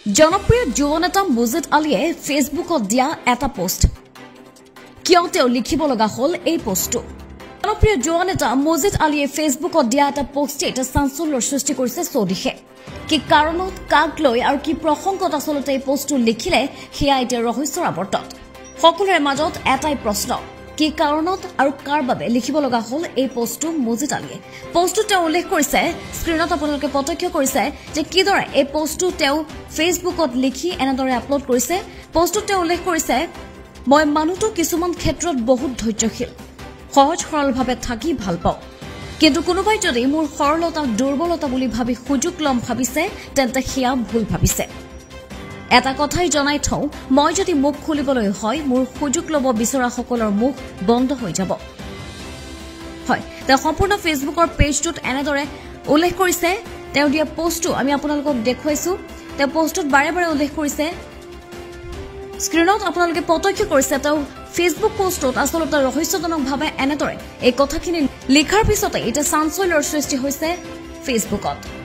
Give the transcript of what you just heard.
জনপ্ৰিয় যুৱ নেতা মজিদ আলীয়ে ফেচবুকত দিয়া এটা পোষ্ট কিয় তেওঁ লিখিব লগা হল এই পোষ্টটো জনপ্ৰিয় যুৱ নেতা মজিদ আলীয়ে ফেচবুকত দিয়া এটা পোষ্টে এটা চাঞ্চল্যৰ সৃষ্টি কৰিছে চৌদিশে কি কাৰণত কাক লৈ আৰু কি প্ৰসংগত আচলতে এই পোষ্টটো লিখিলে সেয়া এতিয়া ৰহস্যৰ আৱৰ্তত সকলোৰে মাজত এটাই প্ৰশ্ন কি কাৰণত আৰু কাৰ বাবে লিখিব লগা হল এই পোষ্টটো মজিদ আলীয়ে পোষ্টটো তেওঁ উল্লেখ কৰিছে স্ক্ৰীনত আপোনালোকে প্ৰত্যক্ষ কৰিছে যে কিদৰে এই পোষ্টটো তেওঁ ফেচবুকত লিখি এনেদৰে আপলোড কৰিছে পোষ্টটো তেওঁ উল্লেখ কৰিছে মই মানুহটো কিছুমান ক্ষেত্ৰত বহুত ধৈৰ্যশীল সহজ সৰলভাৱে থাকি ভাল পাওঁ কিন্তু কোনোবাই যদি মোৰ সৰলতা দুৰ্বলতা বুলি ভাবি সুযোগ লম ভাবিছে তেন্তে সেয়া ভুল ভাবিছে এটা কথাই জনাই থওঁ মই যদি মুখ খুলিবলৈ হয় মোৰ সুযোগ লব বিচৰা সকলৰ মুখ বন্ধ হৈ যাব হয় তেওঁ সম্পূৰ্ণ ফেচবুকৰ পেজটোত এনেদৰে উল্লেখ কৰিছে তেওঁ দিয়া পোষ্টটো আমি আপোনালোকক দেখুৱাইছো তেওঁ পোষ্টটোত বাৰে বাৰে উল্লেখ কৰিছে স্ক্ৰীনত আপোনালোকে প্ৰত্যক্ষ কৰিছে তেওঁ ফেচবুক পোষ্টত আচলতে ৰহস্যজনকভাৱে এনেদৰে এই কথাখিনি লিখাৰ পিছতে এটা চাঞ্চল্যৰ সৃষ্টি হৈছে ফেচবুকত